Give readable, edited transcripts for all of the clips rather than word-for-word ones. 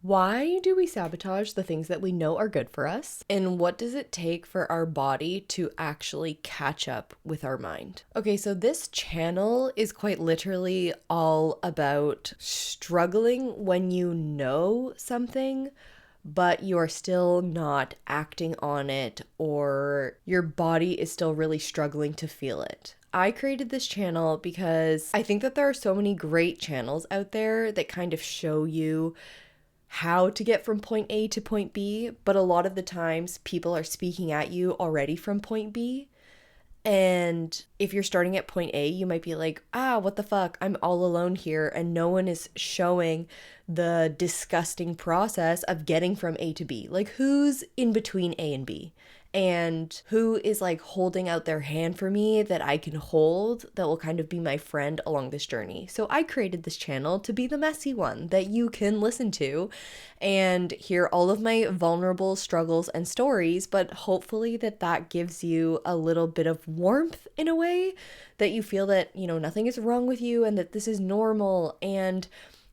Why do we sabotage the things that we know are good for us? And what does it take for our body to actually catch up with our mind? Okay, so this channel is quite literally all about struggling when you know something, but you are still not acting on it, or your body is still really struggling to feel it. I created this channel because I think that there are so many great channels out there that kind of show you how to get from point A to point B, but a lot of the times people are speaking at you already from point B. And if you're starting at point A, you might be like, what the fuck? I'm all alone here, and no one is showing the disgusting process of getting from A to B. Like, who's in between A and B? And who is like holding out their hand for me that I can hold that will kind of be my friend along this journey. So I created this channel to be the messy one that you can listen to and hear all of my vulnerable struggles and stories, but hopefully that gives you a little bit of warmth in a way, that you feel that, nothing is wrong with you and that this is normal. And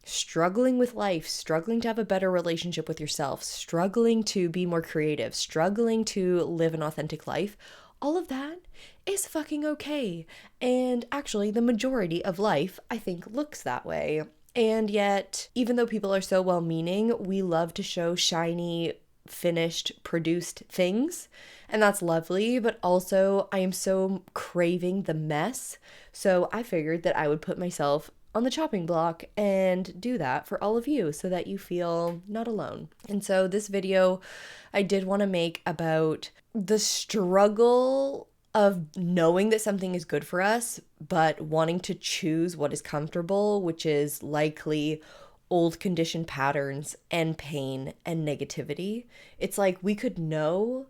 struggling with life, struggling to have a better relationship with yourself, struggling to be more creative, struggling to live an authentic life, all of that is fucking okay. And actually, the majority of life, I think, looks that way. And yet, even though people are so well meaning, we love to show shiny, finished, produced things. And that's lovely, but also I am so craving the mess. So I figured that I would put myself on the chopping block and do that for all of you so that you feel not alone. And so this video I did want to make about the struggle of knowing that something is good for us, but wanting to choose what is comfortable, which is likely old conditioned patterns and pain and negativity. It's like we could know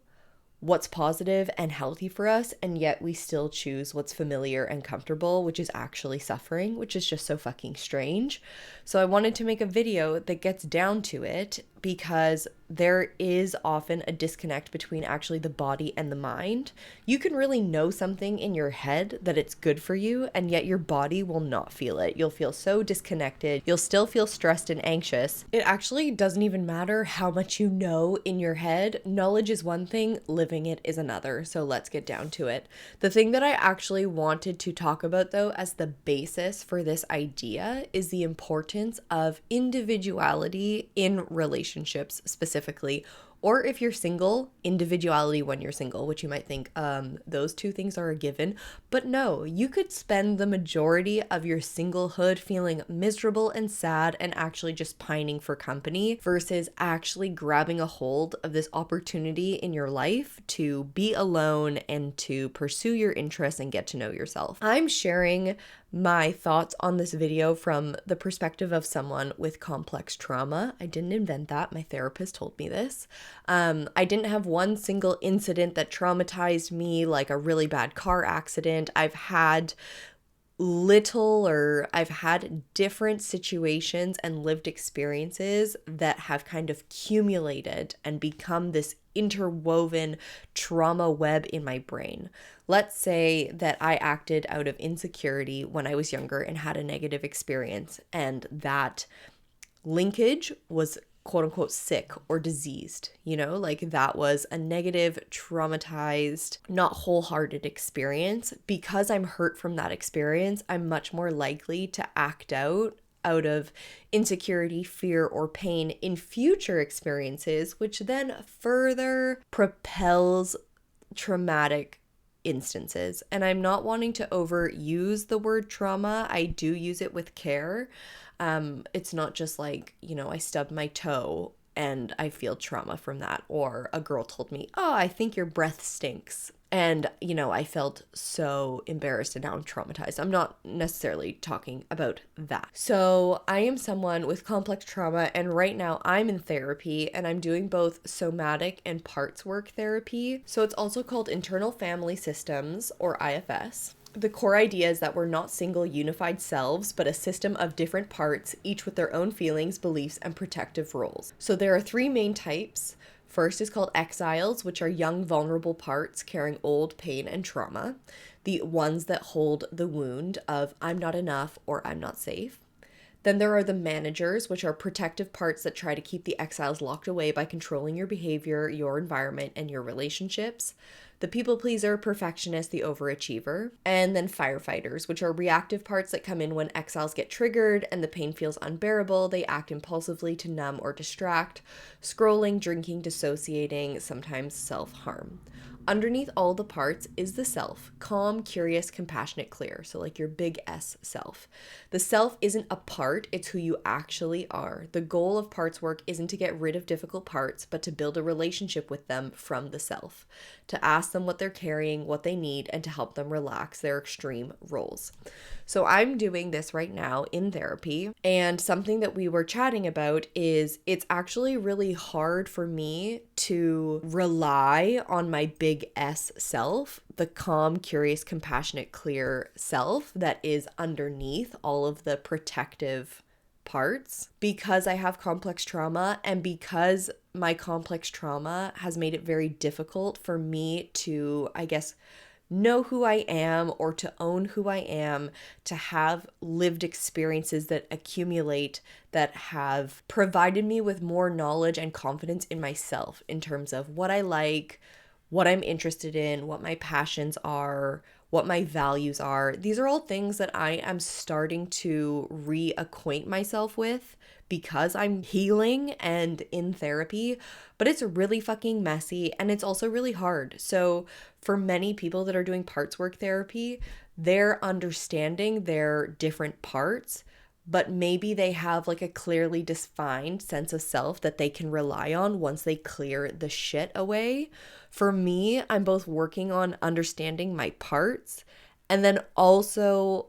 what's positive and healthy for us, and yet we still choose what's familiar and comfortable, which is actually suffering, which is just so fucking strange. So I wanted to make a video that gets down to it, because there is often a disconnect between actually the body and the mind. You can really know something in your head that it's good for you, and yet your body will not feel it. You'll feel so disconnected. You'll still feel stressed and anxious. It actually doesn't even matter how much you know in your head. Knowledge is one thing, living it is another. So let's get down to it. The thing that I actually wanted to talk about, though, as the basis for this idea is the importance of individuality in relationships specifically, or if you're single, individuality when you're single, which you might think those two things are a given. But no, you could spend the majority of your singlehood feeling miserable and sad and actually just pining for company, versus actually grabbing a hold of this opportunity in your life to be alone and to pursue your interests and get to know yourself. I'm sharing my thoughts on this video from the perspective of someone with complex trauma. I didn't invent that. My therapist told me this. I didn't have one single incident that traumatized me, like a really bad car accident. I've had different situations and lived experiences that have kind of accumulated and become this interwoven trauma web in my brain. Let's say that I acted out of insecurity when I was younger and had a negative experience, and that linkage was quote unquote sick or diseased, like that was a negative, traumatized, not wholehearted experience. Because I'm hurt from that experience, I'm much more likely to act out of insecurity, fear, or pain in future experiences, which then further propels traumatic instances. And I'm not wanting to overuse the word trauma. I do use it with care. It's not just like, I stubbed my toe and I feel trauma from that. Or a girl told me, oh, I think your breath stinks. And, I felt so embarrassed and now I'm traumatized. I'm not necessarily talking about that. So I am someone with complex trauma, and right now I'm in therapy, and I'm doing both somatic and parts work therapy. So it's also called internal family systems, or IFS. The core idea is that we're not single unified selves, but a system of different parts, each with their own feelings, beliefs, and protective roles. So there are three main types. First is called exiles, which are young, vulnerable parts carrying old pain and trauma. The ones that hold the wound of I'm not enough or I'm not safe. Then there are the managers, which are protective parts that try to keep the exiles locked away by controlling your behavior, your environment, and your relationships. The people pleaser, perfectionist, the overachiever. And then firefighters, which are reactive parts that come in when exiles get triggered and the pain feels unbearable. They act impulsively to numb or distract, scrolling, drinking, dissociating, sometimes self-harm. Underneath all the parts is the self, calm, curious, compassionate, clear. So like your big S self. The self isn't a part, it's who you actually are. The goal of parts work isn't to get rid of difficult parts, but to build a relationship with them from the self, to ask them what they're carrying, what they need, and to help them relax their extreme roles. So I'm doing this right now in therapy, and something that we were chatting about is it's actually really hard for me to rely on my big S self, the calm, curious, compassionate, clear self that is underneath all of the protective parts, because I have complex trauma, and because my complex trauma has made it very difficult for me to, I guess, know who I am or to own who I am, to have lived experiences that accumulate that have provided me with more knowledge and confidence in myself in terms of what I like, what I'm interested in, what my passions are, what my values are. These are all things that I am starting to reacquaint myself with because I'm healing and in therapy, but it's really fucking messy and it's also really hard. So for many people that are doing parts work therapy, they're understanding their different parts, but maybe they have like a clearly defined sense of self that they can rely on once they clear the shit away. For me, I'm both working on understanding my parts and then also,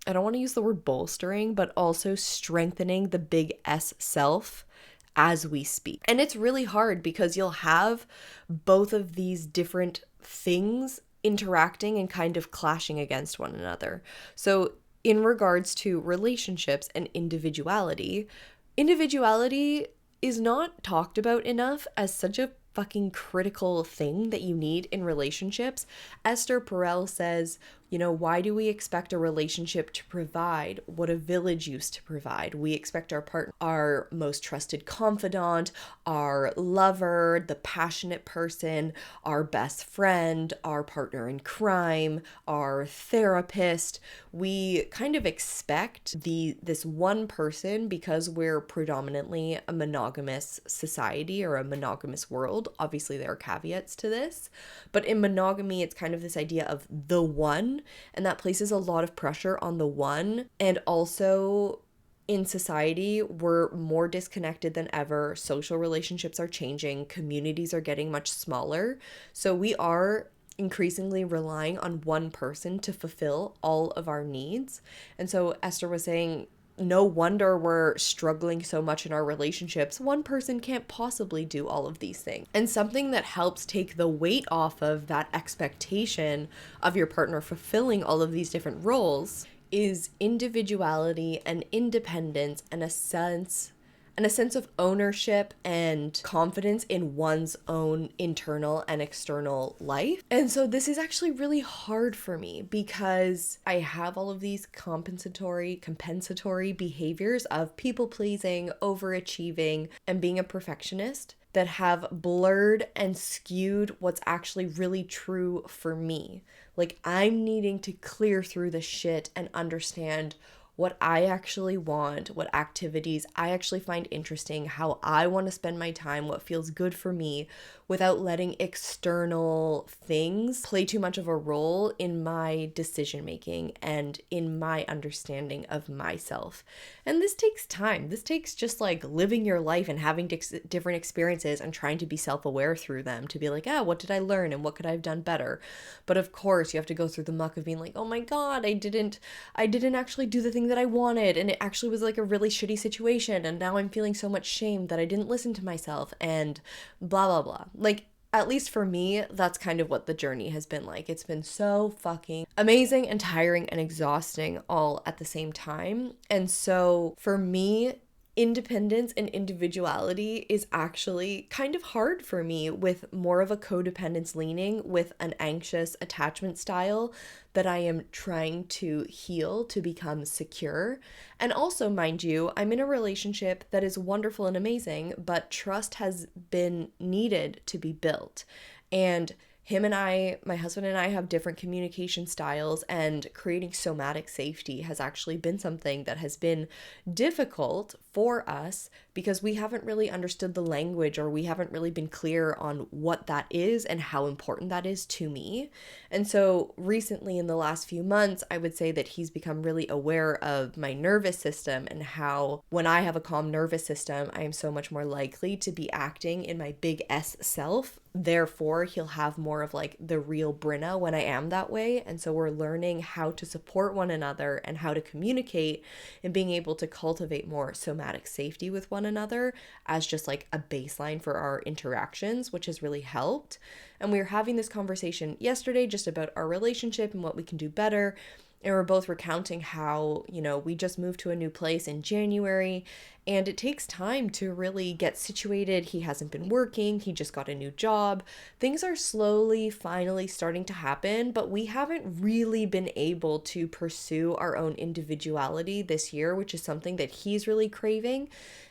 I don't want to use the word bolstering, but also strengthening the big S self as we speak. And it's really hard because you'll have both of these different things interacting and kind of clashing against one another. So in regards to relationships and individuality, individuality is not talked about enough as such a fucking critical thing that you need in relationships. Esther Perel says, you know, why do we expect a relationship to provide what a village used to provide? We expect our partner, our most trusted confidant, our lover, the passionate person, our best friend, our partner in crime, our therapist. We kind of expect this one person because we're predominantly a monogamous society or a monogamous world. Obviously, there are caveats to this, but in monogamy, it's kind of this idea of the one. And that places a lot of pressure on the one. And also in society, we're more disconnected than ever. Social relationships are changing. Communities are getting much smaller. So we are increasingly relying on one person to fulfill all of our needs. And so Esther was saying, no wonder we're struggling so much in our relationships. One person can't possibly do all of these things. And something that helps take the weight off of that expectation of your partner fulfilling all of these different roles is individuality and independence and a sense of ownership and confidence in one's own internal and external life. And so this is actually really hard for me because I have all of these compensatory behaviors of people pleasing, overachieving, and being a perfectionist that have blurred and skewed what's actually really true for me. Like, I'm needing to clear through the shit and understand what I actually want, what activities I actually find interesting, how I want to spend my time, what feels good for me, without letting external things play too much of a role in my decision making and in my understanding of myself. And this takes time. This takes just like living your life and having different experiences and trying to be self-aware through them to be like, what did I learn and what could I have done better? But of course, you have to go through the muck of being like, oh my God, I didn't actually do the thing that I wanted, and it actually was like a really shitty situation, and now I'm feeling so much shame that I didn't listen to myself, and blah blah blah. Like, at least for me, that's kind of what the journey has been like. It's been so fucking amazing and tiring and exhausting all at the same time. And so for me, independence and individuality is actually kind of hard for me with more of a codependence leaning, with an anxious attachment style that I am trying to heal to become secure. And also, mind you, I'm in a relationship that is wonderful and amazing, but trust has been needed to be built. And my husband and I have different communication styles, and creating somatic safety has actually been something that has been difficult for us because we haven't really understood the language, or we haven't really been clear on what that is and how important that is to me. And so recently, in the last few months, I would say that he's become really aware of my nervous system and how when I have a calm nervous system, I am so much more likely to be acting in my big S self. Therefore, he'll have more of like the real Brenna when I am that way. And so we're learning how to support one another and how to communicate, and being able to cultivate more somatic safety with one another as just like a baseline for our interactions, which has really helped. And we were having this conversation yesterday just about our relationship and what we can do better. And we're both recounting how, we just moved to a new place in January, and it takes time to really get situated. He hasn't been working, he just got a new job. Things are slowly, finally starting to happen, but we haven't really been able to pursue our own individuality this year, which is something that he's really craving.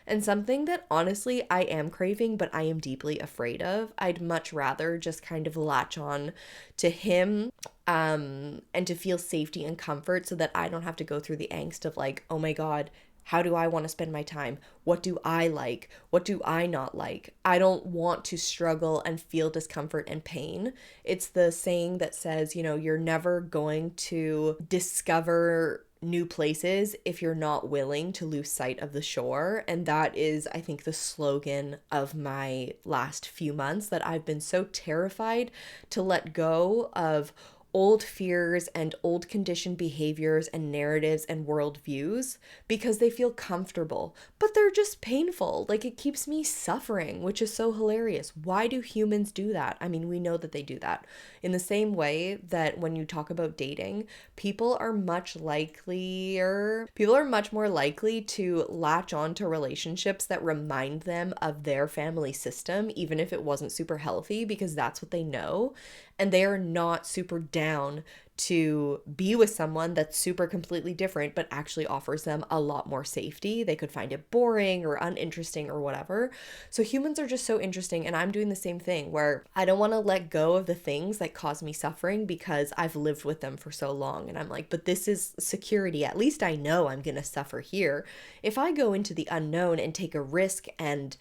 And something that honestly I am craving, but I am deeply afraid of. I'd much rather just kind of latch on to him, and to feel safety and comfort so that I don't have to go through the angst of like, oh my God, how do I want to spend my time? What do I like? What do I not like? I don't want to struggle and feel discomfort and pain. It's the saying that says, you're never going to discover new places if you're not willing to lose sight of the shore. And that is, I think, the slogan of my last few months, that I've been so terrified to let go of old fears and old conditioned behaviors and narratives and worldviews because they feel comfortable, but they're just painful. Like, it keeps me suffering, which is so hilarious. Why do humans do that? I mean, we know that they do that. In the same way that when you talk about dating, people are much more likely to latch on to relationships that remind them of their family system, even if it wasn't super healthy, because that's what they know. And they are not super down to be with someone that's super completely different, but actually offers them a lot more safety. They could find it boring or uninteresting or whatever. So humans are just so interesting. And I'm doing the same thing where I don't want to let go of the things that cause me suffering because I've lived with them for so long. And I'm like, but this is security. At least I know I'm going to suffer here. If I go into the unknown and take a risk and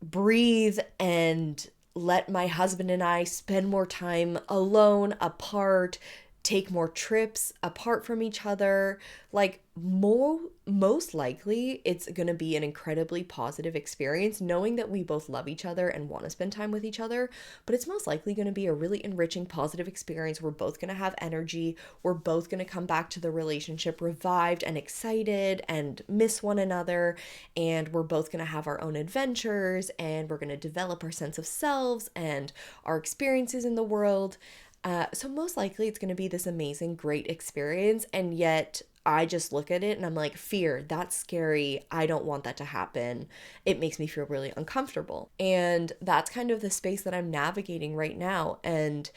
breathe and let my husband and I spend more time alone, apart, take more trips apart from each other, like most likely it's going to be an incredibly positive experience, knowing that we both love each other and want to spend time with each other. But it's most likely going to be a really enriching, positive experience. We're both going to have energy. We're both going to come back to the relationship revived and excited and miss one another. And we're both going to have our own adventures, and we're going to develop our sense of selves and our experiences in the world. So most likely it's going to be this amazing, great experience. And yet I just look at it and I'm like, fear, that's scary. I don't want that to happen. It makes me feel really uncomfortable. And that's kind of the space that I'm navigating right now. And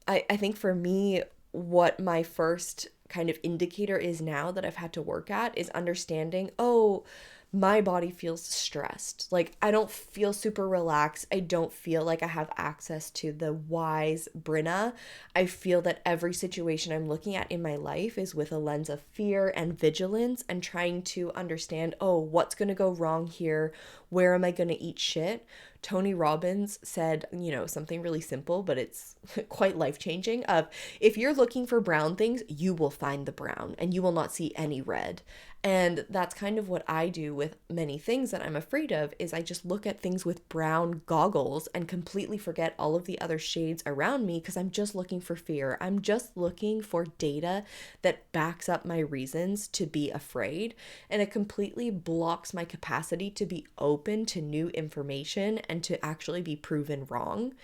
I think for me, what my first kind of indicator is now that I've had to work at is understanding, my body feels stressed. Like, I don't feel super relaxed. I don't feel like I have access to the wise Brenna. I feel that every situation I'm looking at in my life is with a lens of fear and vigilance and trying to understand, what's going to go wrong here? Where am I going to eat shit? Tony Robbins said, something really simple, but it's quite life-changing of, if you're looking for brown things, you will find the brown and you will not see any red. And that's kind of what I do with many things that I'm afraid of, is I just look at things with brown goggles and completely forget all of the other shades around me because I'm just looking for fear. I'm just looking for data that backs up my reasons to be afraid. And it completely blocks my capacity to be open to new information and to actually be proven wrong.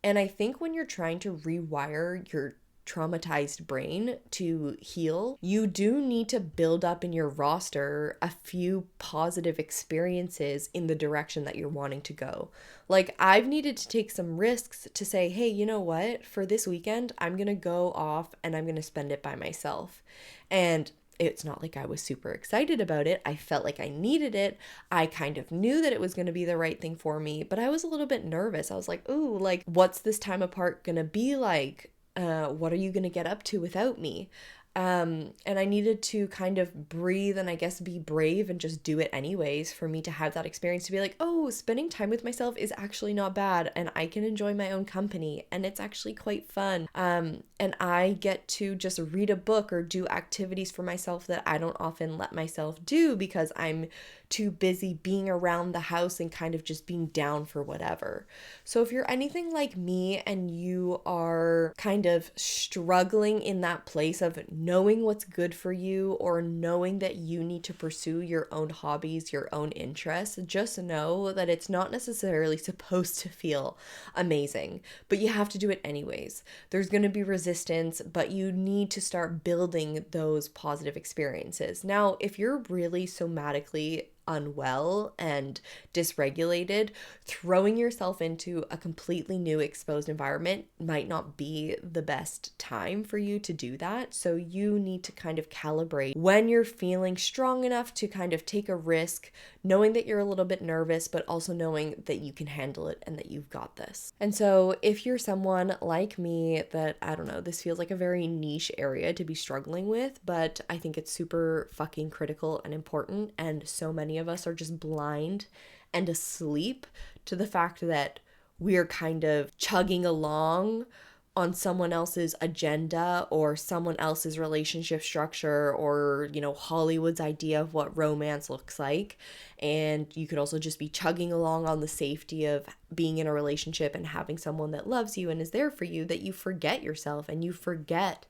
And I think when you're trying to rewire your traumatized brain to heal, you do need to build up in your roster a few positive experiences in the direction that you're wanting to go. Like, I've needed to take some risks to say, hey, you know what? For this weekend, I'm going to go off and I'm going to spend it by myself. And it's not like I was super excited about it. I felt like I needed it. I kind of knew that it was going to be the right thing for me, but I was a little bit nervous. I was like, ooh, like, what's this time apart going to be like? What are you going to get up to without me? And I needed to kind of breathe and I guess be brave and just do it anyways for me to have that experience, to be like, oh, spending time with myself is actually not bad and I can enjoy my own company and it's actually quite fun. And I get to just read a book or do activities for myself that I don't often let myself do because I'm too busy being around the house and kind of just being down for whatever. So if you're anything like me and you are kind of struggling in that place of knowing what's good for you or knowing that you need to pursue your own hobbies, your own interests, just know that it's not necessarily supposed to feel amazing, but you have to do it anyways. There's going to be resistance, but you need to start building those positive experiences. Now, if you're really somatically unwell and dysregulated, throwing yourself into a completely new exposed environment might not be the best time for you to do that. So you need to kind of calibrate when you're feeling strong enough to kind of take a risk, knowing that you're a little bit nervous, but also knowing that you can handle it and that you've got this. And so if you're someone like me that, I don't know, this feels like a very niche area to be struggling with, but I think it's super fucking critical and important, and so many of us are just blind and asleep to the fact that we're kind of chugging along on someone else's agenda or someone else's relationship structure or, you know, Hollywood's idea of what romance looks like. And you could also just be chugging along on the safety of being in a relationship and having someone that loves you and is there for you, that you forget yourself and you forget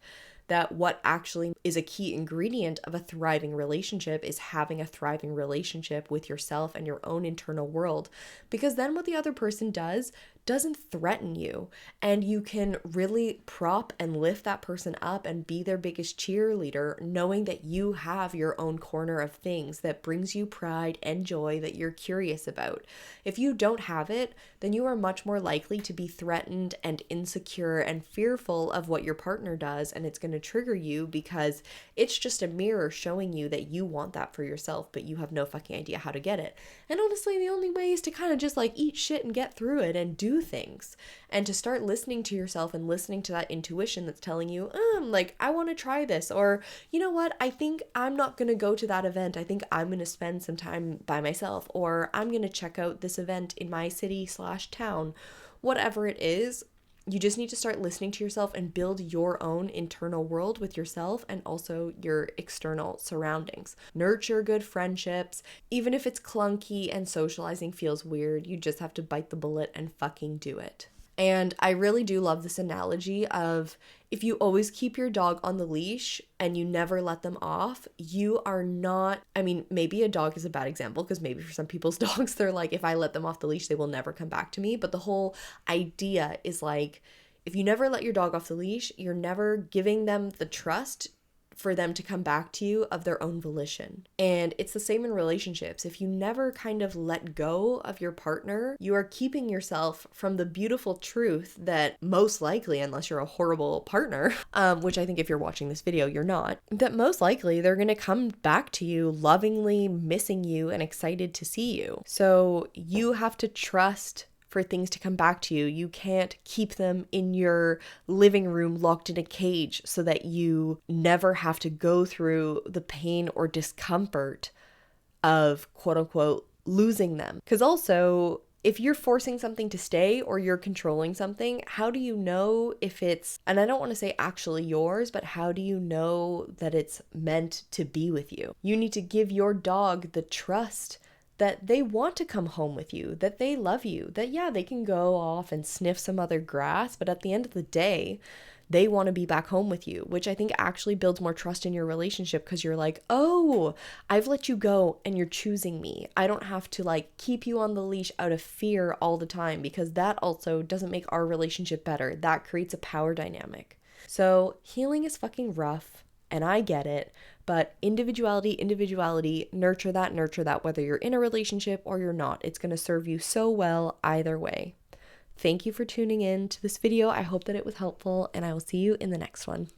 that what actually is a key ingredient of a thriving relationship is having a thriving relationship with yourself and your own internal world. Because then what the other person doesn't threaten you, and you can really prop and lift that person up and be their biggest cheerleader, knowing that you have your own corner of things that brings you pride and joy that you're curious about. If you don't have it, then you are much more likely to be threatened and insecure and fearful of what your partner does, and it's going to trigger you because it's just a mirror showing you that you want that for yourself, but you have no fucking idea how to get it. And honestly, the only way is to kind of just like eat shit and get through it and do things, and to start listening to yourself and listening to that intuition that's telling you, like, I want to try this, or you know what, I think I'm not going to go to that event. I think I'm going to spend some time by myself, or I'm going to check out this event in my city/town. Whatever it is, you just need to start listening to yourself and build your own internal world with yourself and also your external surroundings. Nurture good friendships. Even if it's clunky and socializing feels weird, you just have to bite the bullet and fucking do it. And I really do love this analogy of, if you always keep your dog on the leash and you never let them off, you are not, I mean, maybe a dog is a bad example because maybe for some people's dogs, they're like, if I let them off the leash, they will never come back to me. But the whole idea is like, if you never let your dog off the leash, you're never giving them the trust for them to come back to you of their own volition. And it's the same in relationships. If you never kind of let go of your partner, you are keeping yourself from the beautiful truth that most likely, unless you're a horrible partner, which I think if you're watching this video, you're not, that most likely they're going to come back to you lovingly missing you and excited to see you. So you have to trust for things to come back to you. You can't keep them in your living room locked in a cage so that you never have to go through the pain or discomfort of quote unquote losing them. Because also, if you're forcing something to stay or you're controlling something, how do you know if it's, and I don't want to say actually yours, but how do you know that it's meant to be with you? You need to give your dog the trust that they want to come home with you, that they love you, that yeah, they can go off and sniff some other grass, but at the end of the day, they want to be back home with you, which I think actually builds more trust in your relationship because you're like, oh, I've let you go and you're choosing me. I don't have to like keep you on the leash out of fear all the time, because that also doesn't make our relationship better. That creates a power dynamic. So healing is fucking rough, and I get it, but individuality, nurture that, whether you're in a relationship or you're not. It's going to serve you so well either way. Thank you for tuning in to this video. I hope that it was helpful, and I will see you in the next one.